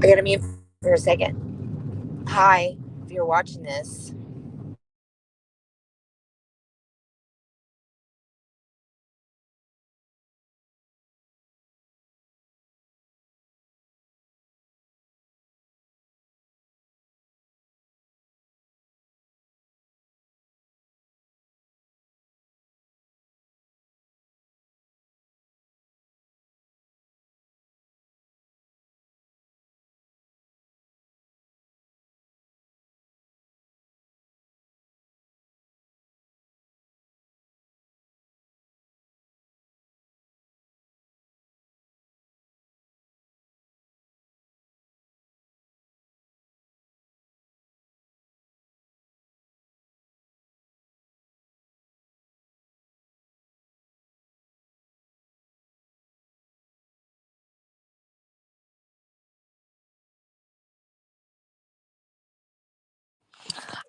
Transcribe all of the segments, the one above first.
I gotta mute for a second. Hi, if you're watching this,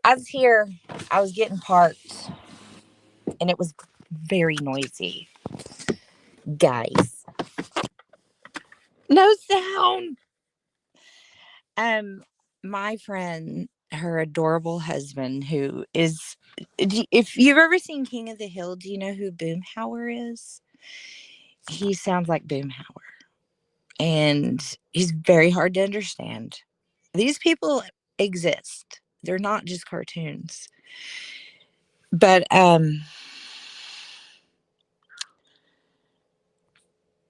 I was here, I was getting parked, and it was very noisy. Guys, no sound. Um, my friend, her adorable husband, who is, if you've ever seen King of the Hill, do you know who Boomhauer is? He sounds like Boomhauer, and he's very hard to understand. These people exist. They're not just cartoons. But oh,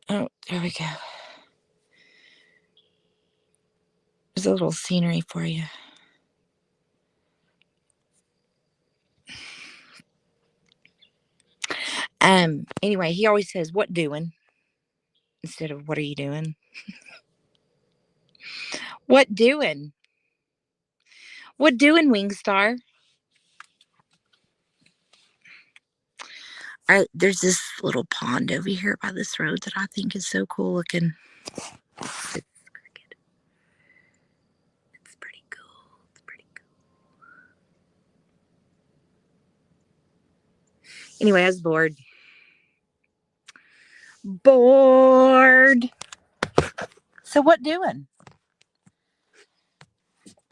there we go. There's a little scenery for you. Anyway, he always says, "What doing?" instead of "What are you doing?" What doing? What doing, Wingstar? There's this little pond over here by this road that I think is so cool looking. It's crooked. It's pretty cool. It's pretty cool. Anyway, I was bored. Bored. So what doing?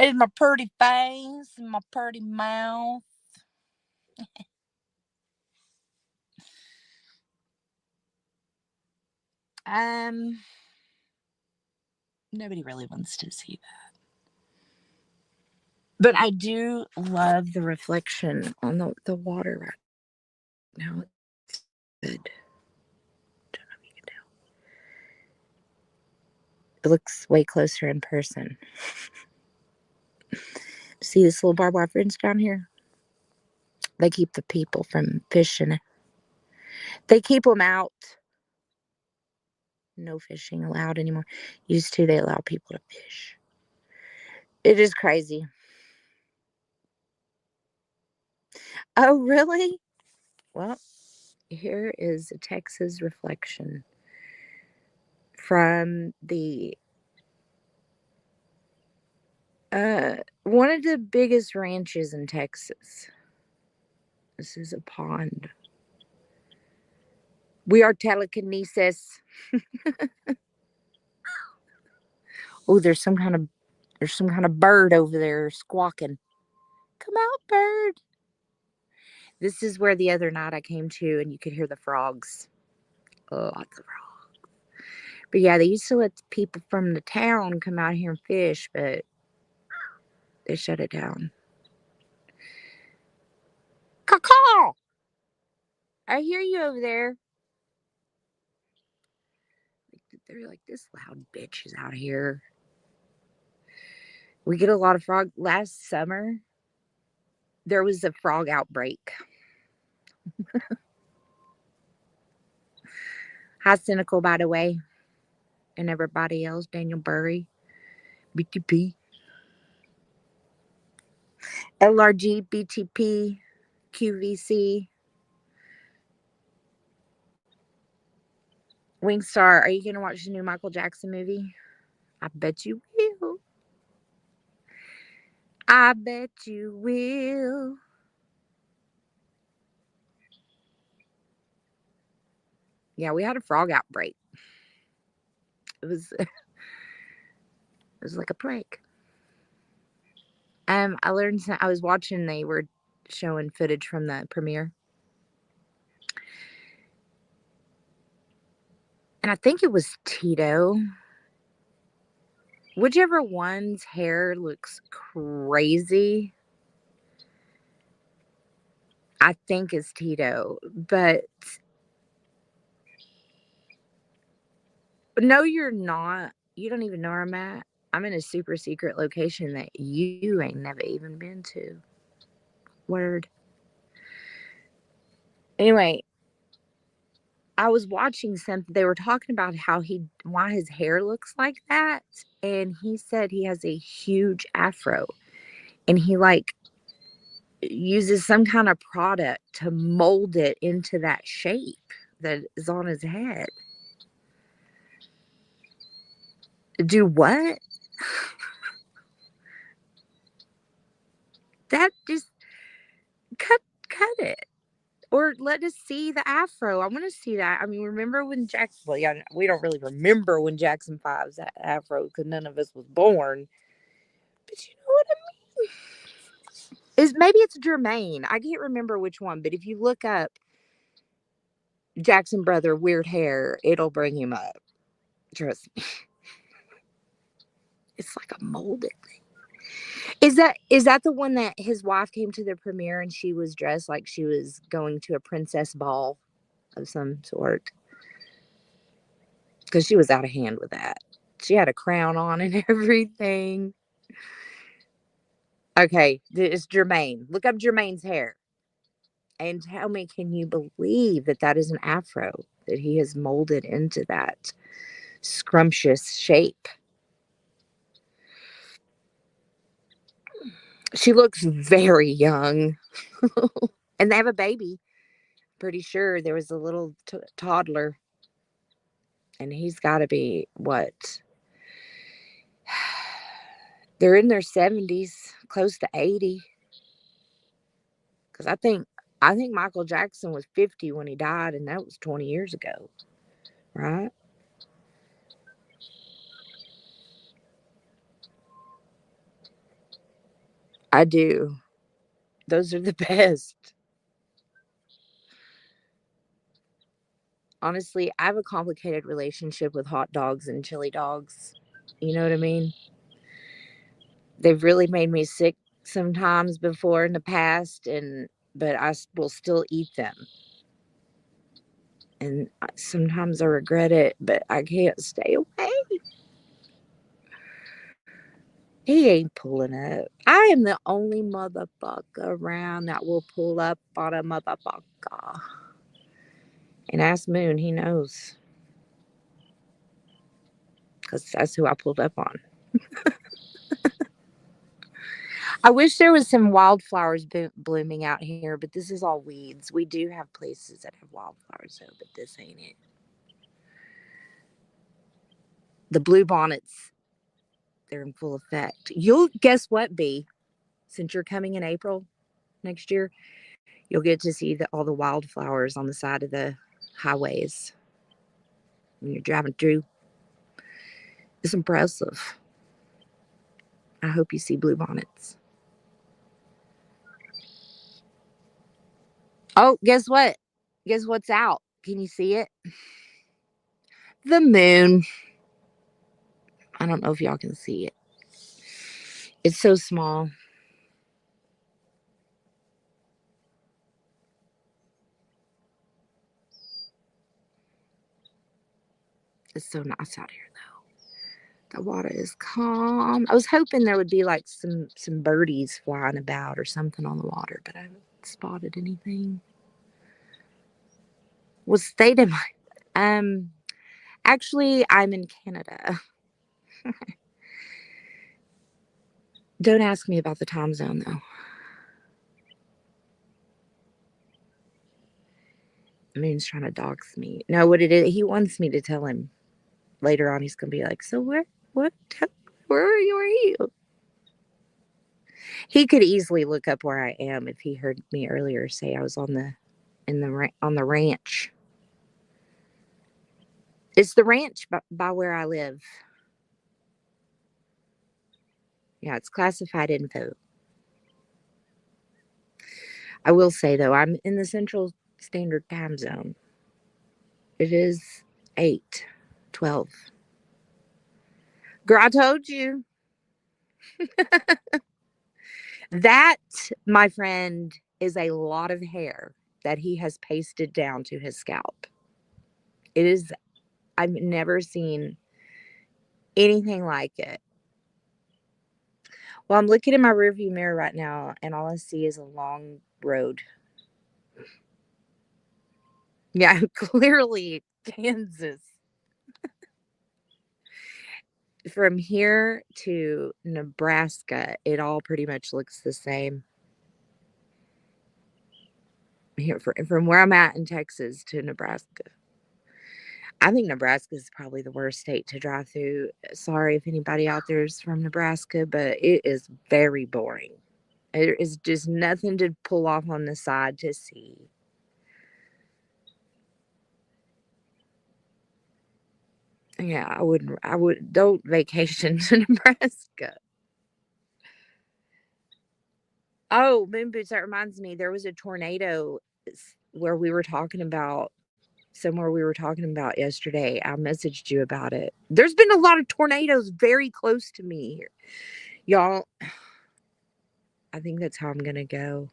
Is my pretty face and my pretty mouth. Um, Nobody really wants to see that. But I do love the reflection on the water right now. It's good. Don't know if you can tell. It looks way closer in person. See this little barbed wire fence down here? They keep the people from fishing. They keep them out. No fishing allowed anymore. Used to, they allow people to fish. It is crazy. Oh, really? Well, here is a Texas reflection from the one of the biggest ranches in Texas. This is a pond. We are telekinesis. Oh, there's some kind of bird over there squawking. Come out, bird. This is where the other night I came to and you could hear the frogs. Oh, lots of frogs. But yeah, they used to let people from the town come out here and fish, but they shut it down. Caw. I hear you over there. They're like, this loud bitch is out here. We get a lot of frog. Last summer, there was a frog outbreak. Hi, Cynical, by the way, and everybody else. Daniel Burry, BTP, LRG, BTP, QVC. Wingstar, are you going to watch the new Michael Jackson movie? I bet you will. I bet you will. Yeah, we had a frog outbreak. It was It was like a prank. I learned. I was watching. They were showing footage from the premiere, and I think it was Tito. Whichever one's hair looks crazy, I think is Tito. But no, you're not. You don't even know where I'm at. I'm in a super secret location that you ain't never even been to. Word. Anyway, I was watching something. They were talking about why his hair looks like that. And he said he has a huge afro. And he like uses some kind of product to mold it into that shape that is on his head. Do what? That just cut it. Or let us see the afro. I want to see that. I mean, remember when Jackson? Well, yeah, we don't really remember when Jackson 5's afro because none of us was born. But you know what I mean? Is maybe it's Jermaine. I can't remember which one. But if you look up Jackson brother weird hair, it'll bring him up. Trust me. It's like a molded thing. Is that the one that his wife came to the premiere and she was dressed like she was going to a princess ball of some sort? Because she was out of hand with that. She had a crown on and everything. Okay, it's Jermaine. Look up Jermaine's hair and tell me, can you believe that that is an afro that he has molded into that scrumptious shape? She looks very young, and they have a baby. Pretty sure there was a little toddler, and he's got to be what? They're in their 70s, close to 80. Because I think Michael Jackson was 50 when he died, and that was 20 years ago, right? I do. Those are the best. Honestly, I have a complicated relationship with hot dogs and chili dogs. You know what I mean? They've really made me sick sometimes before in the past, and but I will still eat them. And sometimes I regret it, but I can't stay away. He ain't pulling up. I am the only motherfucker around that will pull up on a motherfucker. And ask Moon, he knows. Because that's who I pulled up on. I wish there was some wildflowers blooming out here, but this is all weeds. We do have places that have wildflowers, though, but this ain't it. The blue bonnets, they're in full effect. You'll guess what, B? Since you're coming in April next year, you'll get to see all the wildflowers on the side of the highways when you're driving through. It's impressive. I hope you see blue bonnets. Oh, guess what? Guess what's out? Can you see it? The moon. I don't know if y'all can see it. It's so small. It's so nice out here, though. The water is calm. I was hoping there would be like some birdies flying about or something on the water, but I haven't spotted anything. What state am I? Actually, I'm in Canada. Don't ask me about the time zone though. Moon's trying to dox me. No, what it is, he wants me to tell him later on. He's gonna be like, "So what? Where are you? Where are you?" He could easily look up where I am if he heard me earlier say I was on the ranch. It's the ranch by where I live. Yeah, it's classified info. I will say, though, I'm in the Central Standard Time Zone. It is 8:12. Girl, I told you. That, my friend, is a lot of hair that he has pasted down to his scalp. It is, I've never seen anything like it. Well, I'm looking in my rearview mirror right now, and all I see is a long road. Yeah, clearly Kansas. From here to Nebraska, it all pretty much looks the same. Here, from where I'm at in Texas to Nebraska. I think Nebraska is probably the worst state to drive through. Sorry if anybody out there is from Nebraska, but it is very boring. There is just nothing to pull off on the side to see. Yeah, I wouldn't. I would don't vacation to Nebraska. Oh, moon boots. That reminds me, there was a tornado where we were talking about somewhere we were talking about yesterday. I messaged you about it. There's been a lot of tornadoes very close to me here, y'all. I think that's how I'm gonna go.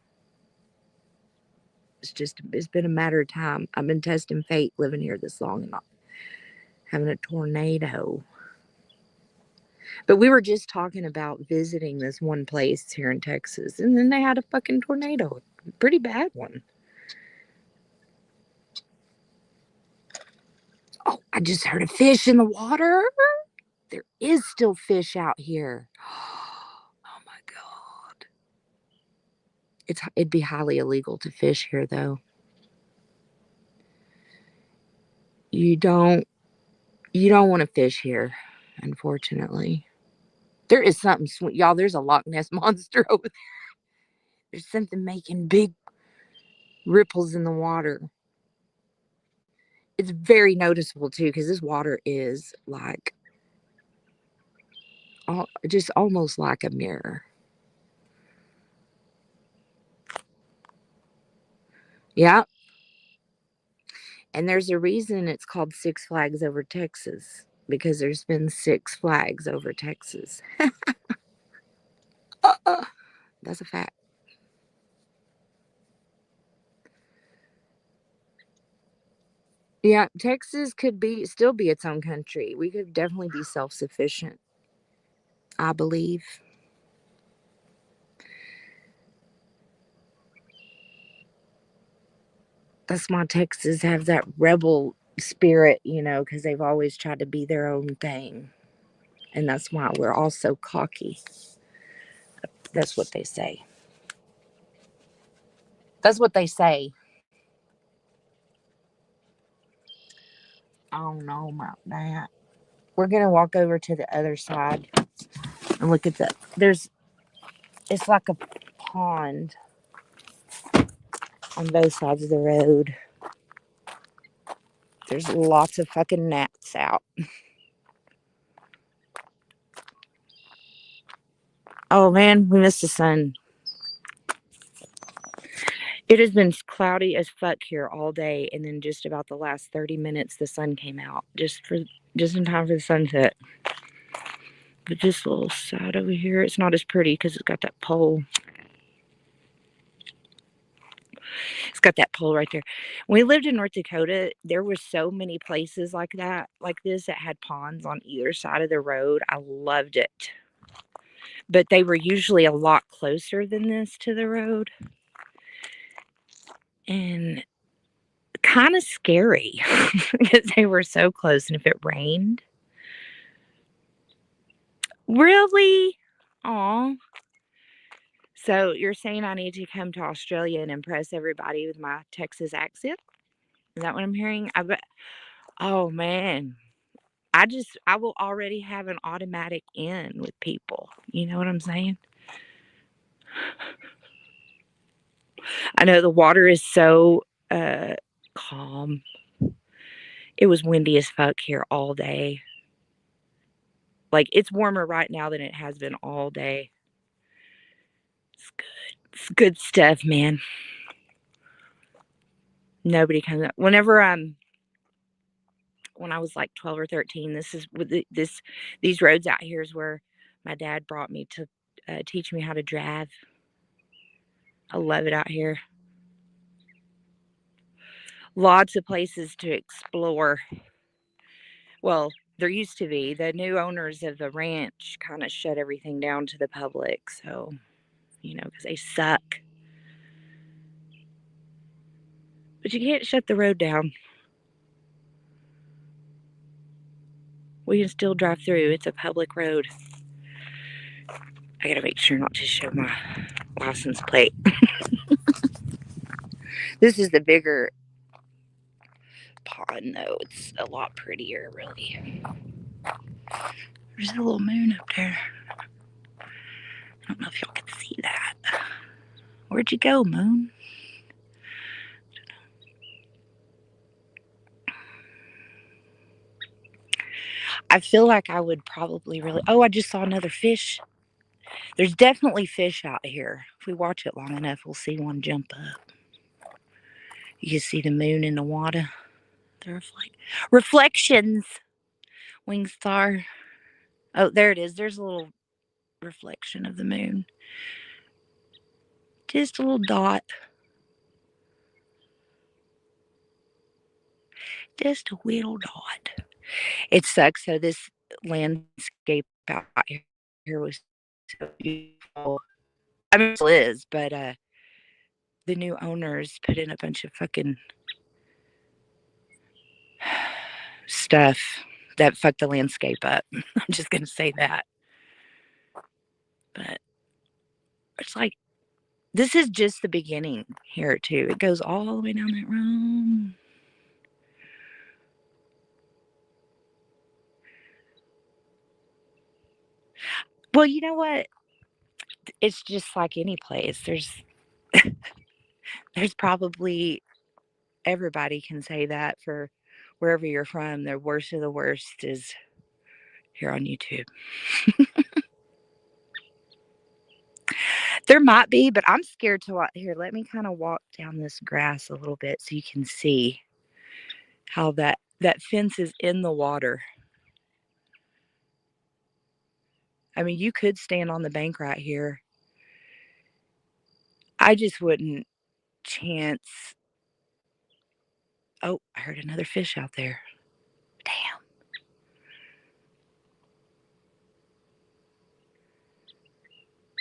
It's been a matter of time. I've been testing fate living here this long and not having a tornado. But we were just talking about visiting this one place here in Texas, and then they had a fucking tornado, a pretty bad one. Oh, I just heard a fish in the water. There is still fish out here. Oh my god. It'd be highly illegal to fish here though. You don't you don't want to fish here, unfortunately. There is something sweet. Y'all, there's a Loch Ness monster over there. There's something making big ripples in the water. It's very noticeable too because this water is like just almost like a mirror. Yeah. And there's a reason it's called Six Flags Over Texas because there's been six flags over Texas. That's a fact. Yeah, Texas could be still be its own country. We could definitely be self-sufficient, I believe. That's why Texas have that rebel spirit, because they've always tried to be their own thing. And that's why we're all so cocky. That's what they say. That's what they say. I don't know about that. We're gonna walk over to the other side and look at it's like a pond on both sides of the road. There's lots of fucking gnats out. Oh man, we missed the sun. It has been cloudy as fuck here all day, and then just about the last 30 minutes, the sun came out just in time for the sunset. But this little side over here, it's not as pretty because it's got that pole. It's got that pole right there. When we lived in North Dakota, there were so many places like this, that had ponds on either side of the road. I loved it. But they were usually a lot closer than this to the road. And kind of scary because they were so close. And if it rained, really? Aw. So you're saying I need to come to Australia and impress everybody with my Texas accent? Is that what I'm hearing? I bet. Oh man. I will already have an automatic in with people. You know what I'm saying? I know the water is so calm. It was windy as fuck here all day. Like, it's warmer right now than it has been all day. It's good. It's good stuff, man. Nobody comes up. Whenever when I was like 12 or 13, this is with these roads out here is where my dad brought me to teach me how to drive. I love it out here. Lots of places to explore. Well, there used to be. The new owners of the ranch kind of shut everything down to the public. So, because they suck. But you can't shut the road down. We can still drive through. It's a public road. I gotta make sure not to show my license plate. This is the bigger pond, though. It's a lot prettier, really. There's a little moon up there. I don't know if y'all can see that. Where'd you go, moon? I feel like I would probably really. Oh, I just saw another fish. There's definitely fish out here. If we watch it long enough, we'll see one jump up. You can see the moon in the water. The reflections. Wing star. Oh, there it is. There's a little reflection of the moon. Just a little dot. Just a little dot. It sucks. So this landscape out here was so beautiful. I mean, it still is, but the new owners put in a bunch of fucking stuff that fucked the landscape up. I'm just gonna say that. But it's like this is just the beginning here too. It goes all the way down that road. Well, you know what? It's just like any place. There's probably everybody can say that for wherever you're from. The worst of the worst is here on YouTube. There might be, but I'm scared to walk here. Let me kind of walk down this grass a little bit so you can see how that fence is in the water. I mean, you could stand on the bank right here. I just wouldn't chance. Oh, I heard another fish out there. Damn.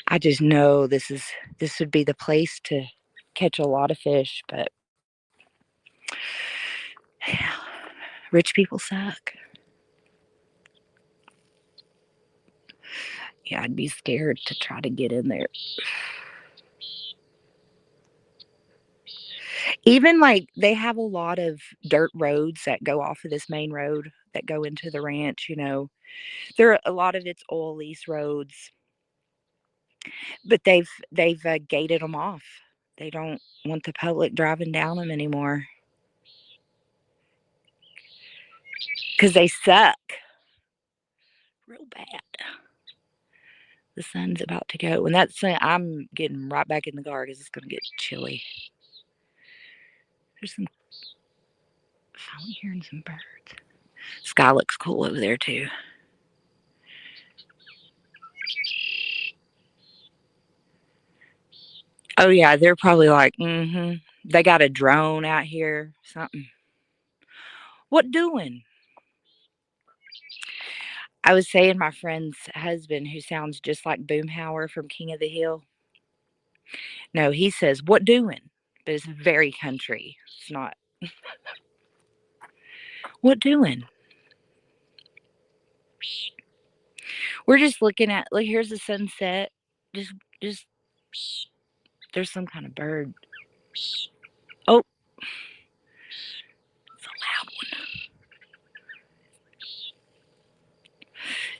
I just know this would be the place to catch a lot of fish, but yeah, rich people suck. Yeah, I'd be scared to try to get in there. Even like they have a lot of dirt roads that go off of this main road that go into the ranch. There are a lot of it's oil lease roads, but they've gated them off. They don't want the public driving down them anymore because they suck real bad. The sun's about to go. When that's sun, I'm getting right back in the car because it's going to get chilly. There's some. Finally hearing some birds. Sky looks cool over there too. Oh yeah, they're probably like, They got a drone out here, something. What doing? I was saying my friend's husband, who sounds just like Boomhauer from King of the Hill. No, he says, "What doing?" But it's very country. It's not. What doing? We're just looking at. Look, here's the sunset. Just. There's some kind of bird. Oh, it's a loud one.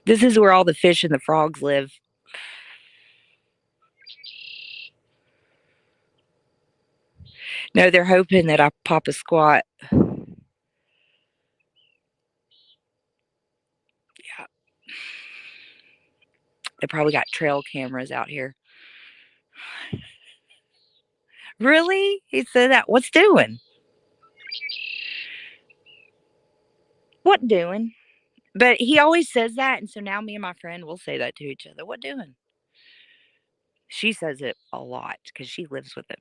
This is where all the fish and the frogs live. No, they're hoping that I pop a squat. Yeah. They probably got trail cameras out here. Really? He said that. What's doing? What doing? But he always says that, and so now me and my friend will say that to each other. What doing? She says it a lot because she lives with him.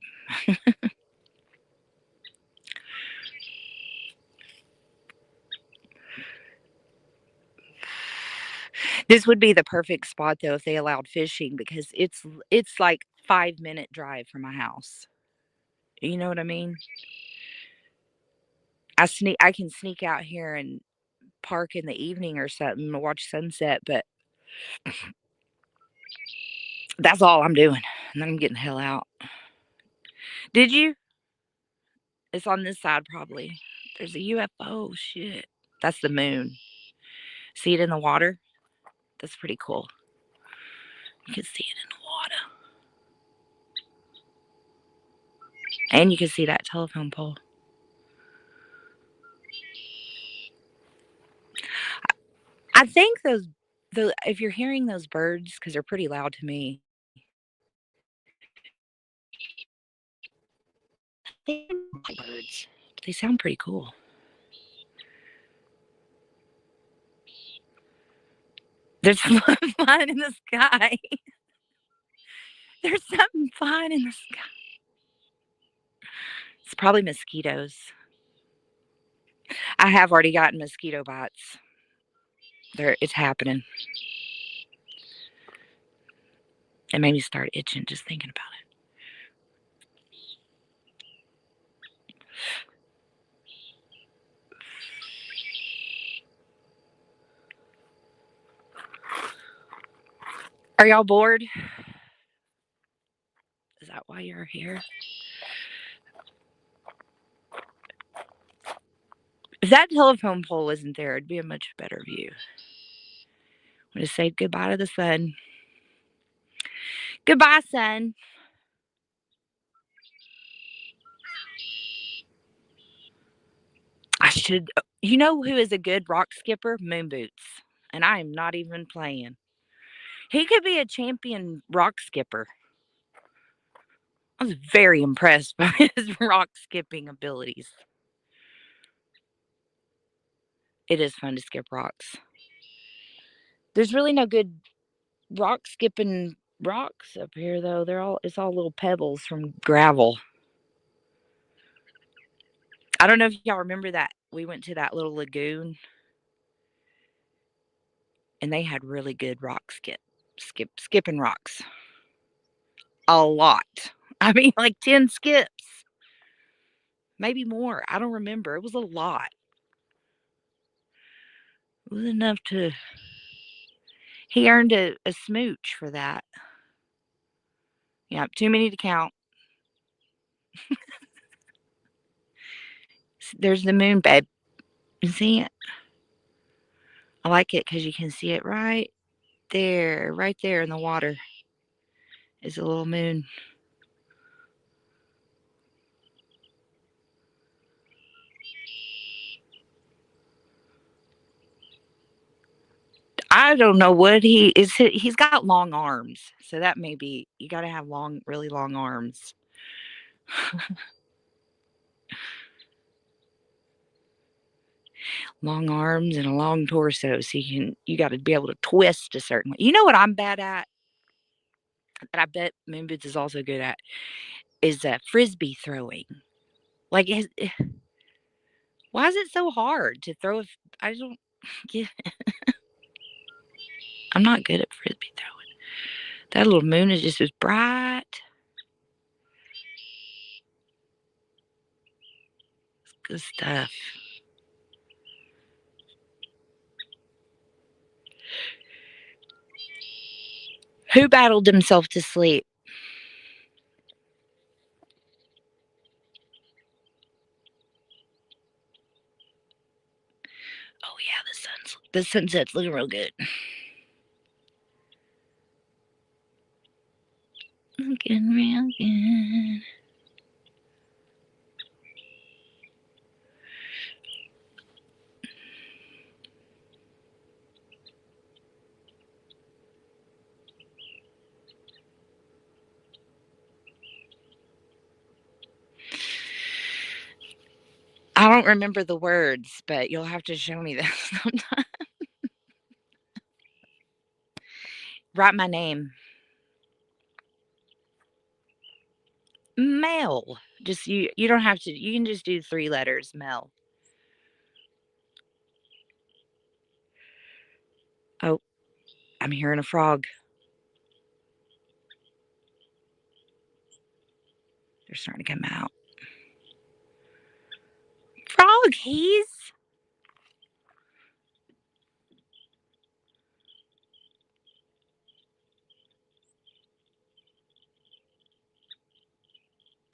This would be the perfect spot though if they allowed fishing because it's like 5 minute drive from my house. You know what I mean? I can sneak out here and park in the evening or something to watch sunset, but that's all I'm doing. And then I'm getting the hell out. Did you? It's on this side probably. There's a UFO. Shit. That's the moon. See it in the water? That's pretty cool. You can see it in the water. And you can see that telephone pole. I think if you're hearing those birds, because they're pretty loud to me, they're not birds. But they sound pretty cool. There's something flying in the sky. There's something flying in the sky. It's probably mosquitoes. I have already gotten mosquito bites. It's happening. It made me start itching just thinking about it. Are y'all bored? Is that why you're here? If that telephone pole isn't there, it'd be a much better view. I'm going to say goodbye to the sun. Goodbye, sun. I should. You know who is a good rock skipper? Moon Boots. And I am not even playing. He could be a champion rock skipper. I was very impressed by his rock skipping abilities. It is fun to skip rocks. There's really no good rock skipping rocks up here though. It's all little pebbles from gravel. I don't know if y'all remember that. We went to that little lagoon and they had really good rock skipping rocks. A lot. I mean like 10 skips. Maybe more. I don't remember. It was a lot. It was enough to he earned a smooch for that. Yeah, too many to count. There's the moon, babe. You see it? I like it because you can see it right there. Right there in the water is a little moon. I don't know what he is. He's got long arms, so that may be you got to have really long arms. Long arms and a long torso, so you got to be able to twist a certain way. You know what I'm bad at? That I bet Moonboots is also good at is frisbee throwing. Like, why is it so hard to throw? I don't get. I'm not good at frisbee throwing. That little moon is just as bright. It's good stuff. Who battled himself to sleep? Oh yeah, the sunset's looking real good. Looking real good. don't remember the words, but you'll have to show me that sometime. Write my name. Mel. Just you don't have to, you can just do 3 letters, Mel. Oh, I'm hearing a frog. They're starting to come out. Froggies.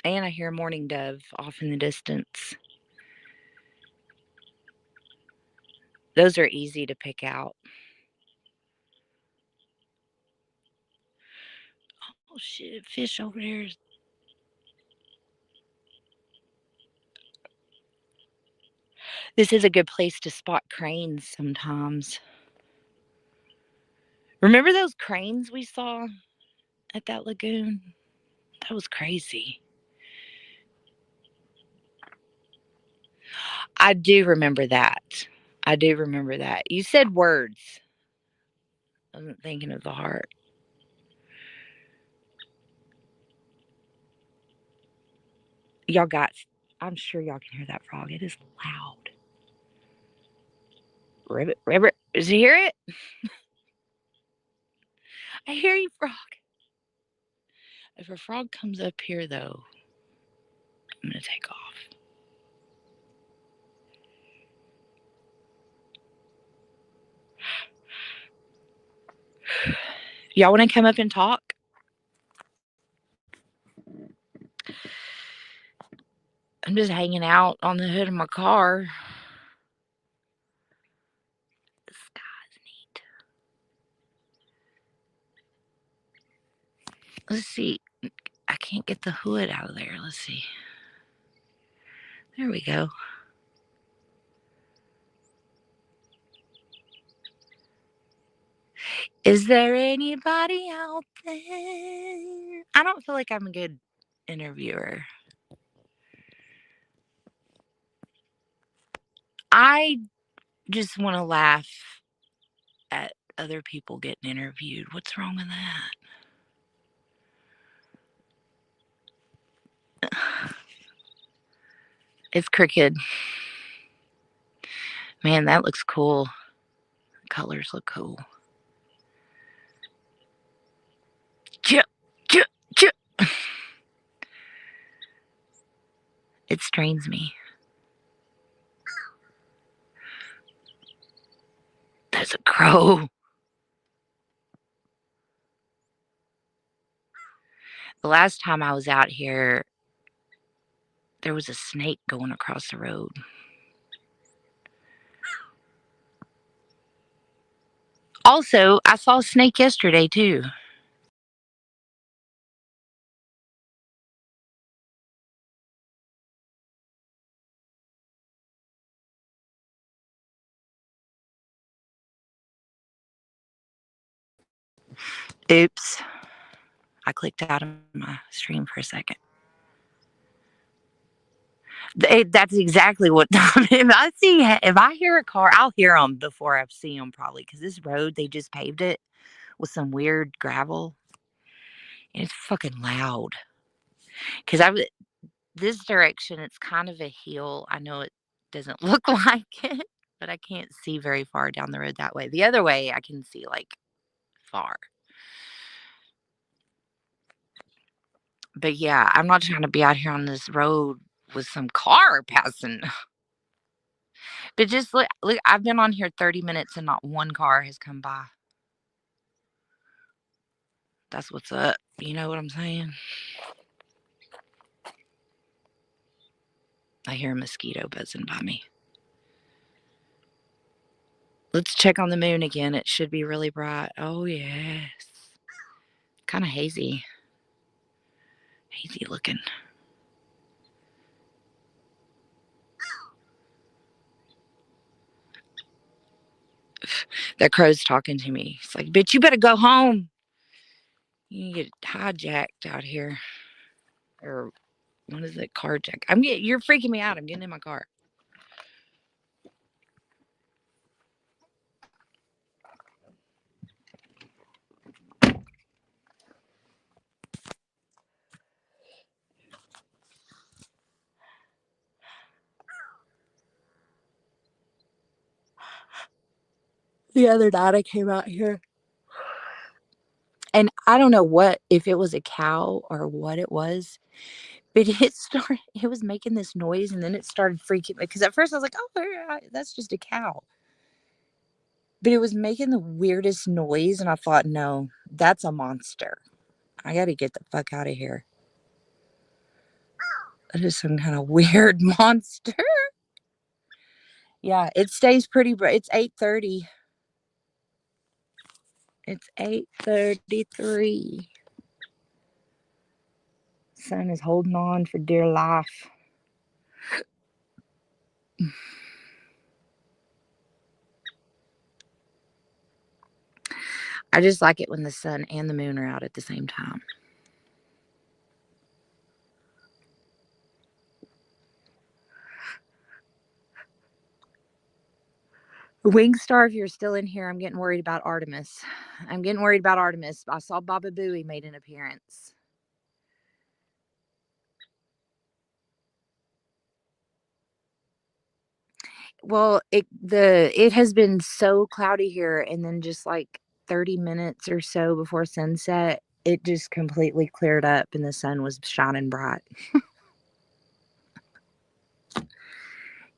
And I hear a mourning dove off in the distance. Those are easy to pick out. Oh shit, fish over there. This is a good place to spot cranes sometimes. Remember those cranes we saw at that lagoon? That was crazy. I do remember that. I do remember that. You said words. I wasn't thinking of the heart. Y'all got, I'm sure y'all can hear that frog. It is loud. Ribbit, ribbit. Does you hear it? I hear you, frog. If a frog comes up here, though, I'm going to take off. Y'all want to come up and talk? I'm just hanging out on the hood of my car. The sky's neat. Let's see. I can't get the hood out of there. Let's see. There we go. Is there anybody out there? I don't feel like I'm a good interviewer. I just want to laugh at other people getting interviewed. What's wrong with that? It's crooked. Man, that looks cool. The colors look cool. Chip, chip, chip. It strains me. There's a crow. The last time I was out here, there was a snake going across the road. Also, I saw a snake yesterday, too. Oops. I clicked out of my stream for a second. That's exactly what if I hear a car, I'll hear them before I see them probably because this road they just paved it with some weird gravel and it's fucking loud. Because I this direction it's kind of a hill. I know it doesn't look like it, but I can't see very far down the road that way. The other way I can see like far. But yeah, I'm not trying to be out here on this road with some car passing. But just look, I've been on here 30 minutes and not one car has come by. That's what's up. You know what I'm saying? I hear a mosquito buzzing by me. Let's check on the moon again. It should be really bright. Oh, yes. Kind of hazy. Hazy looking. That crow's talking to me. It's like, bitch, you better go home. You get hijacked out here. Or what is it? Carjacked. You're freaking me out. I'm getting in my car. The other night I came out here and I don't know what if it was a cow or what it was, but it was making this noise and then it started freaking me because at first I was like, "Oh, that's just a cow." But it was making the weirdest noise and I thought, "No, that's a monster. I got to get the fuck out of here. That is some kind of weird monster." Yeah, it stays pretty bright. It's 8:30. It's 8:33. Sun is holding on for dear life. I just like it when the sun and the moon are out at the same time. Wingstar, if you're still in here, I'm getting worried about Artemis. I'm getting worried about Artemis. I saw Baba Booey made an appearance. Well, it has been so cloudy here, and then just like 30 minutes or so before sunset, it just completely cleared up, and the sun was shining bright.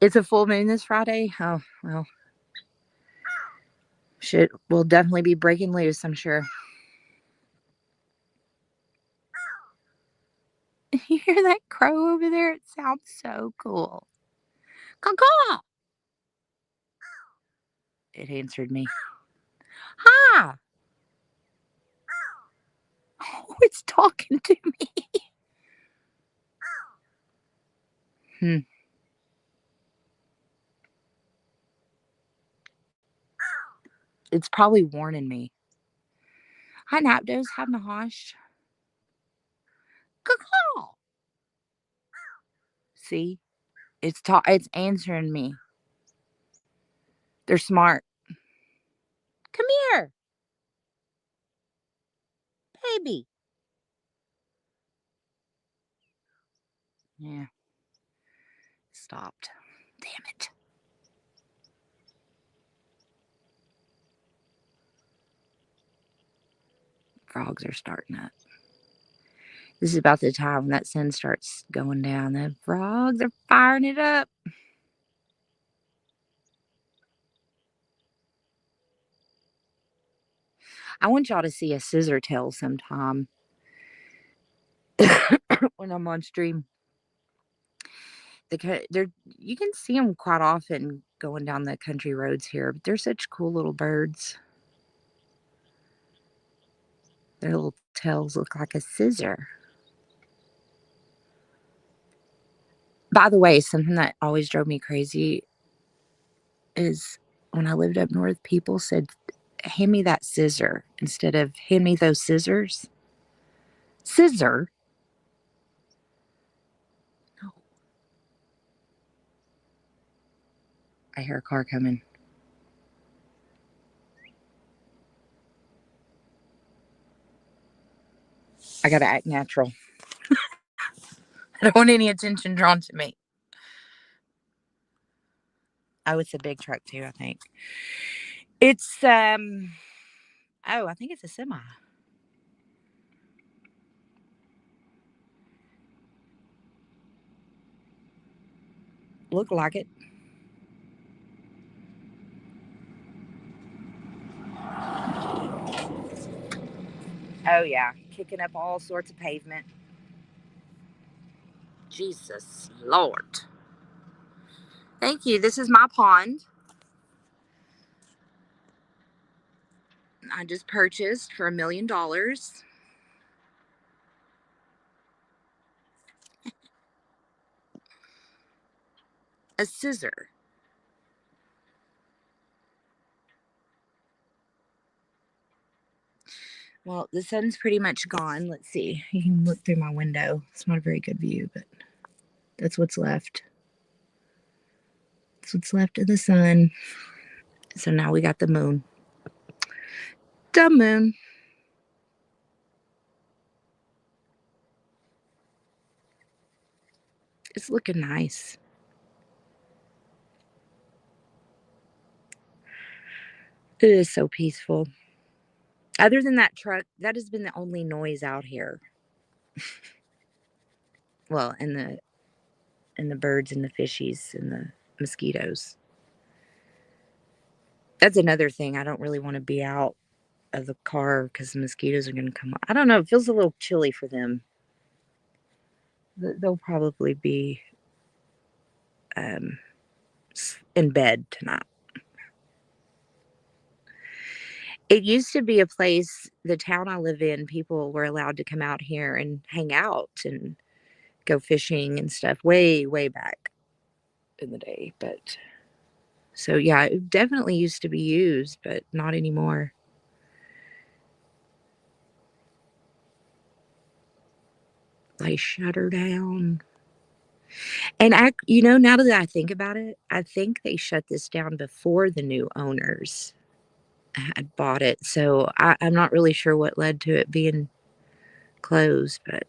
It's a full moon this Friday. Oh well, shit will definitely be breaking loose. I'm sure. You hear that crow over there? It sounds so cool. Caw. It answered me. Hi. Oh, it's talking to me. Hmm. It's probably warning me. Hi, Napdos. Hi, Nahash. Caw. See, it's answering me. They're smart. Come here, baby. Yeah, stopped. Damn it. Frogs are starting up. This is about the time when that sun starts going down. The frogs are firing it up. I want y'all to see a scissor tail sometime when I'm on stream. They're you can see them quite often going down the country roads here, but they're such cool little birds. Their little tails look like a scissor. By the way, something that always drove me crazy is when I lived up north, people said, "Hand me that scissor," instead of "Hand me those scissors." Scissor? No. I hear a car coming. I gotta act natural. I don't want any attention drawn to me. Oh, it's a big truck too, I think. It's oh, I think it's a semi. Look like it. Oh yeah, kicking up all sorts of pavement. Jesus Lord. Thank you. This is my pond. I just purchased for $1 million. A scissor. Well, the sun's pretty much gone. Let's see. You can look through my window. It's not a very good view, but that's what's left. That's what's left of the sun. So now we got the moon. The moon. It's looking nice. It is so peaceful. Other than that truck, that has been the only noise out here. Well, and the birds and the fishies and the mosquitoes. That's another thing. I don't really want to be out of the car because the mosquitoes are going to come. I don't know. It feels a little chilly for them. They'll probably be um, in bed tonight. It used to be a place, the town I live in, people were allowed to come out here and hang out and go fishing and stuff way, way back in the day. But so, yeah, it definitely used to be used, but not anymore. They shut her down. And now that I think about it, I think they shut this down before the new owners had bought it. So I'm not really sure what led to it being closed, but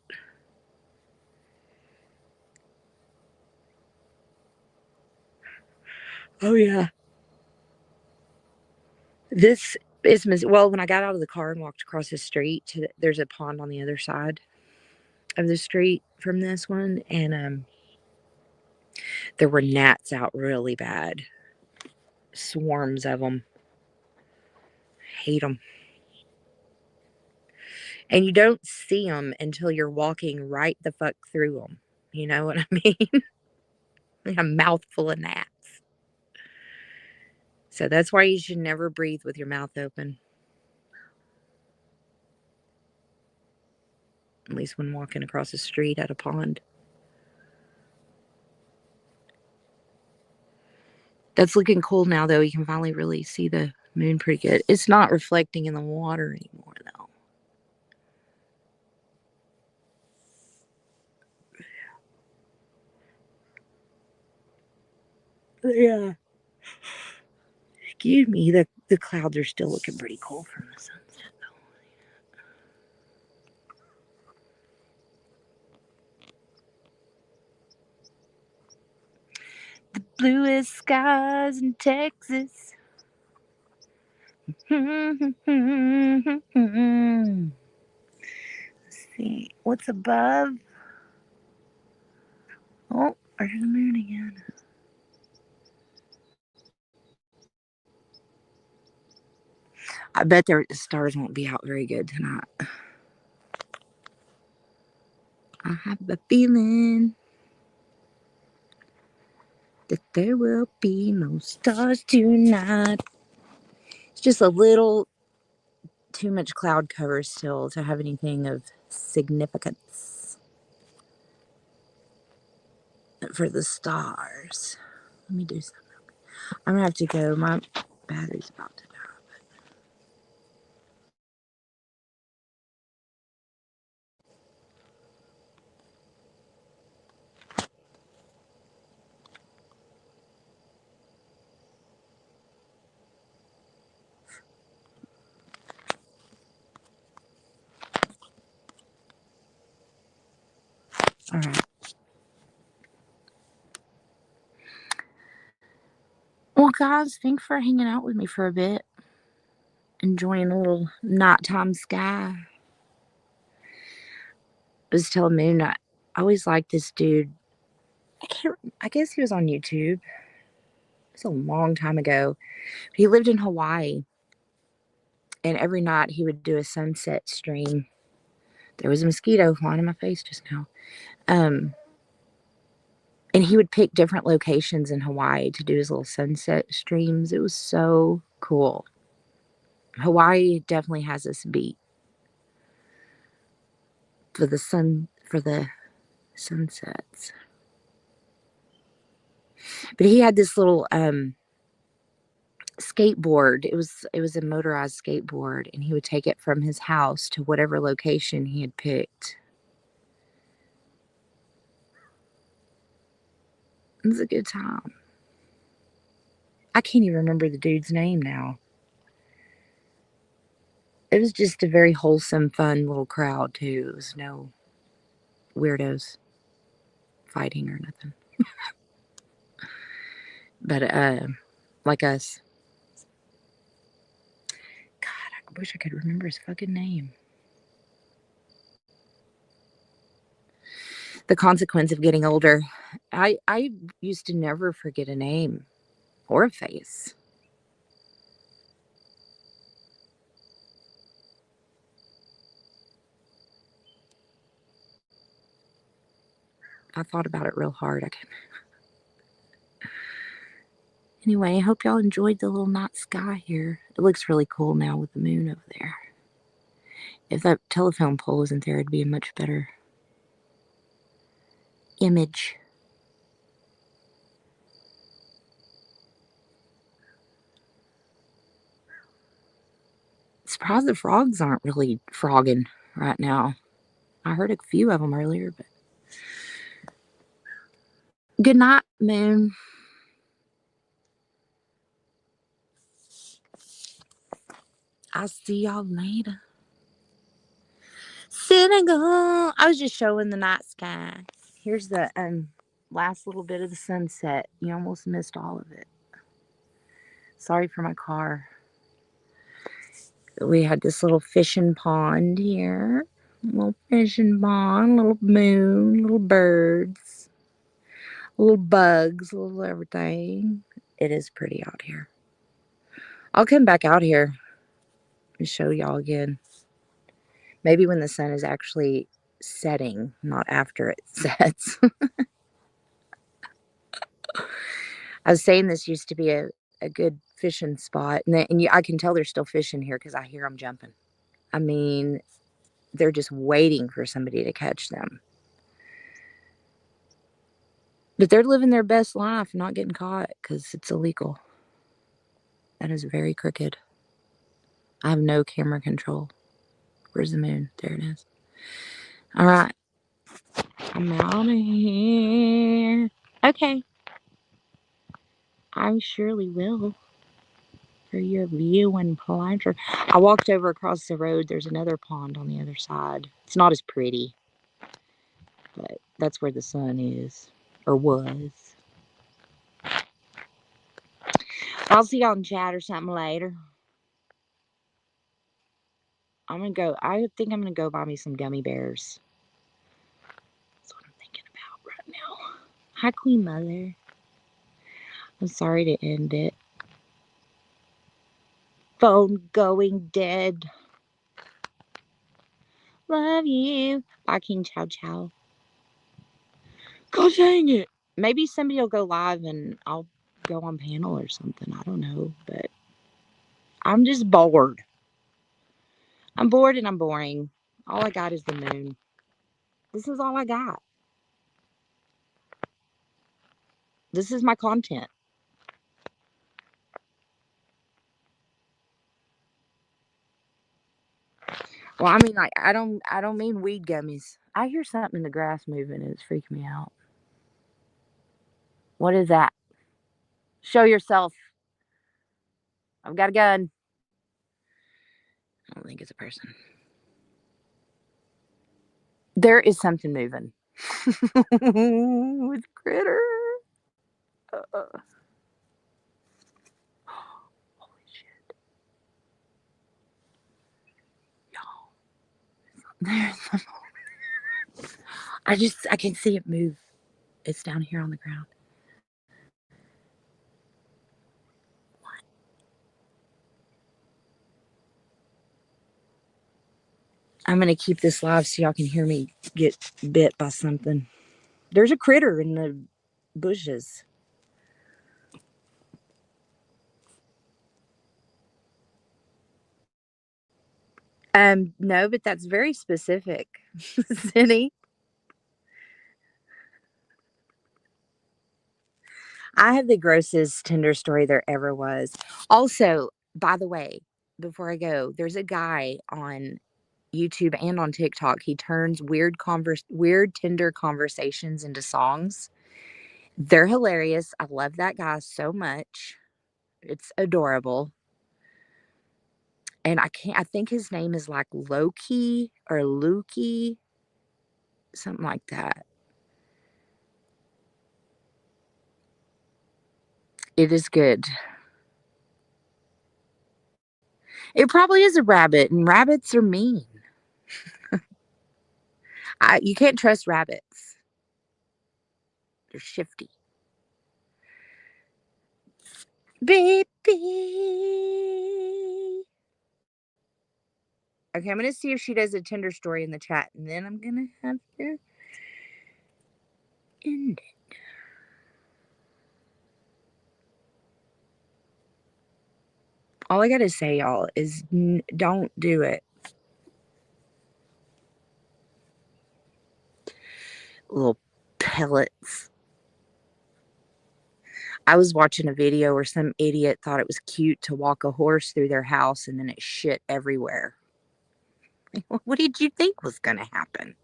oh yeah. This is well, when I got out of the car and walked across the street, there's a pond on the other side of the street from this one, and there were gnats out really bad, swarms of them. Hate them, and you don't see them until you're walking right the fuck through them. You know what I mean? Like a mouthful of gnats. So that's why you should never breathe with your mouth open. At least when walking across the street at a pond. That's looking cool now, though. You can finally really see the moon pretty good. It's not reflecting in the water anymore, though. Yeah. Excuse me. The clouds are still looking pretty cool from the sunset, though. The bluest skies in Texas. Let's see. What's above? Oh, there's the moon again. I bet the stars won't be out very good tonight. I have a feeling that there will be no stars tonight. It's just a little too much cloud cover still to have anything of significance for the stars. Let me do something. I'm gonna have to go. My battery's about to die. All right. Well, guys, thanks for hanging out with me for a bit, enjoying a little nighttime sky. I was telling Moon, I always liked this dude. I can't. I guess he was on YouTube. It's a long time ago. He lived in Hawaii, and every night he would do a sunset stream. There was a mosquito flying in my face just now. Um, and he would pick different locations in Hawaii to do his little sunset streams. It was so cool. Hawaii definitely has this beat for the sunsets. But he had this little skateboard. It was a motorized skateboard, and he would take it from his house to whatever location he had picked. It was a good time. I can't even remember the dude's name now. It was just a very wholesome, fun little crowd too. It was no weirdos fighting or nothing. But like us. I wish I could remember his fucking name. The consequence of getting older. I used to never forget a name or a face. I thought about it real hard. I can. Anyway, I hope y'all enjoyed the little night sky here. It looks really cool now with the moon over there. If that telephone pole wasn't there, it'd be a much better image. Surprised the frogs aren't really frogging right now. I heard a few of them earlier, but good night, moon. I'll see y'all later. Senegal. I was just showing the night sky. Here's the last little bit of the sunset. You almost missed all of it. Sorry for my car. We had this little fishing pond here. Little fishing pond, little moon, little birds, little bugs, little everything. It is pretty out here. I'll come back out here and show y'all again. Maybe when the sun is actually setting, not after it sets. I was saying this used to be a good fishing spot, I can tell they're still fishing here because I hear them jumping. I mean, they're just waiting for somebody to catch them. But they're living their best life, not getting caught because it's illegal. That is very crooked. I have no camera control. Where's the moon? There it is. All right. I'm out of here. Okay. I surely will. For your viewing pleasure. I walked over across the road. There's another pond on the other side. It's not as pretty, but that's where the sun is. Or was. I'll see y'all in chat or something later. I think I'm gonna go buy me some gummy bears. That's what I'm thinking about right now. Hi, Queen Mother. I'm sorry to end it. Phone going dead. Love you. Bye, King Chow Chow. God dang it. Maybe somebody will go live and I'll go on panel or something. I don't know, but I'm just bored. I'm bored and I'm boring. All I got is the moon. This is all I got. This is my content. Well, I mean, like, I don't mean weed gummies. I hear something in the grass moving and it's freaking me out. What is that? Show yourself. I've got a gun. I don't think it's a person. There is something moving. It's a critter. Uh, holy shit. Y'all. There's I can see it move. It's down here on the ground. What? I'm gonna keep this live so y'all can hear me get bit by something. There's a critter in the bushes. No, but that's very specific, Cindy. I have the grossest Tinder story there ever was. Also, by the way, before I go, there's a guy on YouTube and on TikTok. He turns weird Tinder conversations into songs. They're hilarious. I love that guy so much. It's adorable. And I think his name is like Loki or Lukey, something like that. It is good. It probably is a rabbit, and rabbits are mean. You can't trust rabbits. They're shifty. Baby. Okay, I'm gonna see if she does a Tinder story in the chat, and then I'm gonna have to end it. All I gotta say, y'all, is don't do it. Little pellets. I was watching a video where some idiot thought it was cute to walk a horse through their house and then it shit everywhere. What did you think was gonna happen?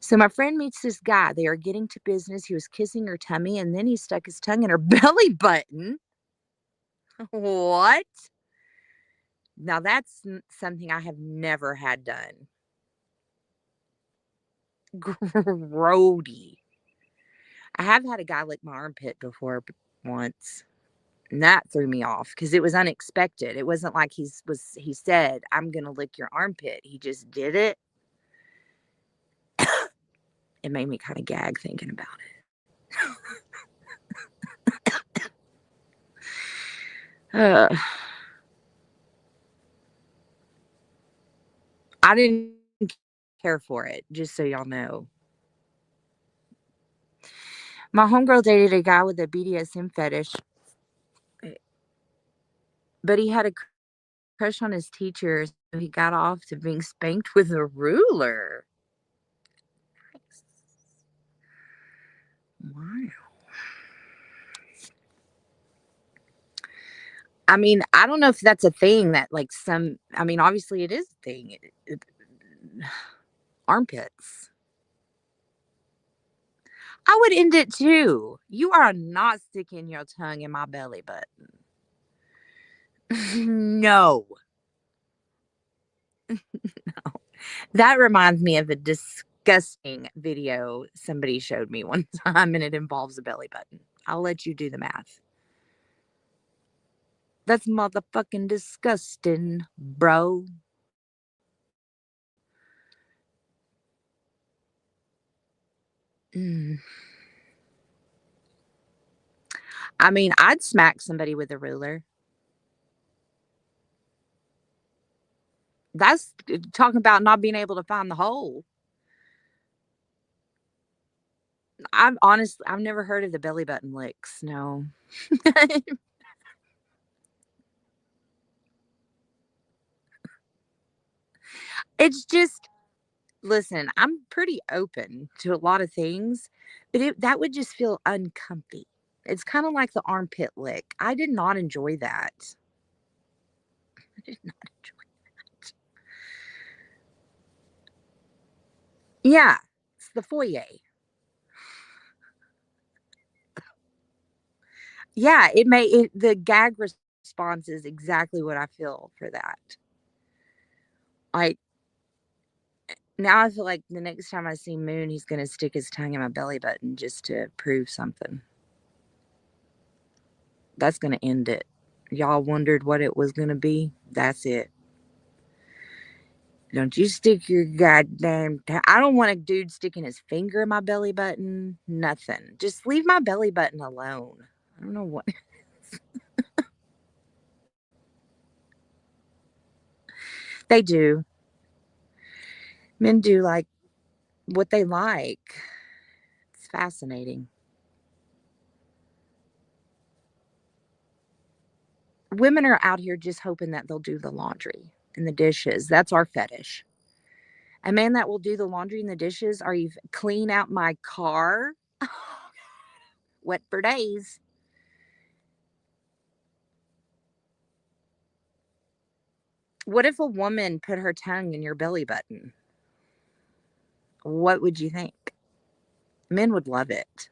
So my friend meets this guy. They are getting to business. He was kissing her tummy and then he stuck his tongue in her belly button. What? Now that's something I have never had done. Grody. I have had a guy lick my armpit before once. And that threw me off because it was unexpected. It wasn't like he said, "I'm gonna lick your armpit." He just did it. It made me kind of gag thinking about it. I didn't care for it, just so y'all know. My homegirl dated a guy with a BDSM fetish, but he had a crush on his teacher, so he got off to being spanked with a ruler. Wow. I mean, I don't know if that's a thing that, like, obviously it is a thing. Armpits. I would end it too. You are not sticking your tongue in my belly button. No. That reminds me of a disgusting video somebody showed me one time, and it involves a belly button. I'll let you do the math. That's motherfucking disgusting, bro. Mm. I mean, I'd smack somebody with a ruler. That's talking about not being able to find the hole. I've never heard of the belly button licks. No. It's just, listen, I'm pretty open to a lot of things, but that would just feel uncomfy. It's kind of like the armpit lick. I did not enjoy that. I did not enjoy it. Yeah, it's the foyer. Yeah, the gag response is exactly what I feel for that. Like, now I feel like the next time I see Moon, he's gonna stick his tongue in my belly button just to prove something. That's gonna end it. Y'all wondered what it was gonna be? That's it. Don't you stick your goddamn I don't want a dude sticking his finger in my belly button. Nothing. Just leave my belly button alone. I don't know what. They do. Men do like what they like. It's fascinating. Women are out here just hoping that they'll do the laundry and the dishes. That's our fetish. A man that will do the laundry and the dishes, are you clean out my car? Wet for days. What if a woman put her tongue in your belly button? What would you think? Men would love it.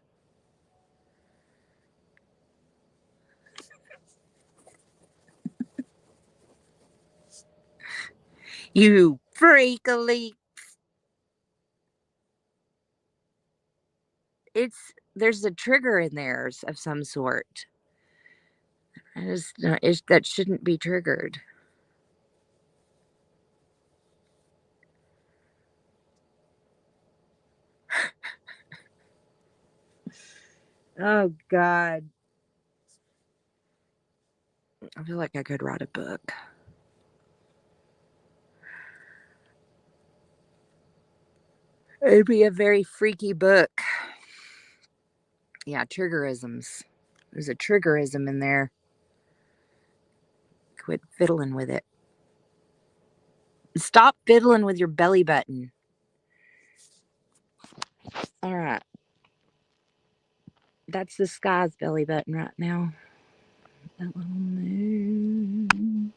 You freakily. There's a trigger in there of some sort. That shouldn't be triggered. Oh, God. I feel like I could write a book. It'd be a very freaky book. Yeah, triggerisms. There's a triggerism in there. Quit fiddling with it. Stop fiddling with your belly button. All right. That's the sky's belly button right now. That little moon.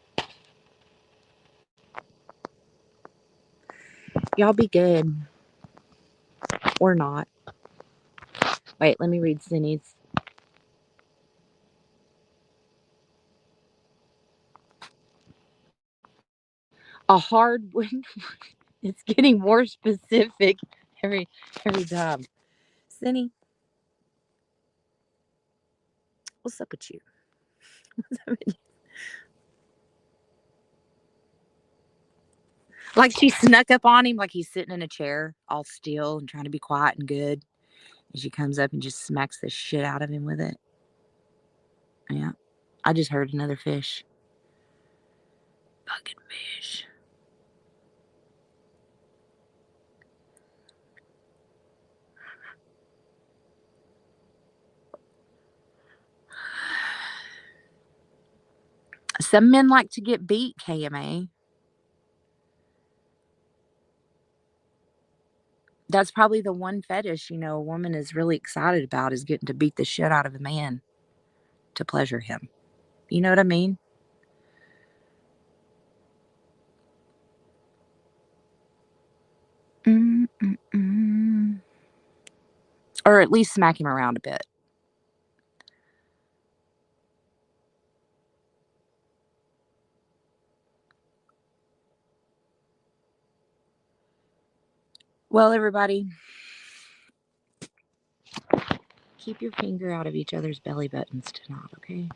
Y'all be good. Or not. Wait, let me read Cindy's. A hard one. It's getting more specific every time. Cindy, what's up with you? Like she snuck up on him, like he's sitting in a chair, all still and trying to be quiet and good. And she comes up and just smacks the shit out of him with it. Yeah. I just heard another fish. Fucking fish. Some men like to get beat, KMA. That's probably the one fetish, a woman is really excited about is getting to beat the shit out of a man to pleasure him. You know what I mean? Mm-mm-mm. Or at least smack him around a bit. Well, everybody, keep your finger out of each other's belly buttons tonight, okay?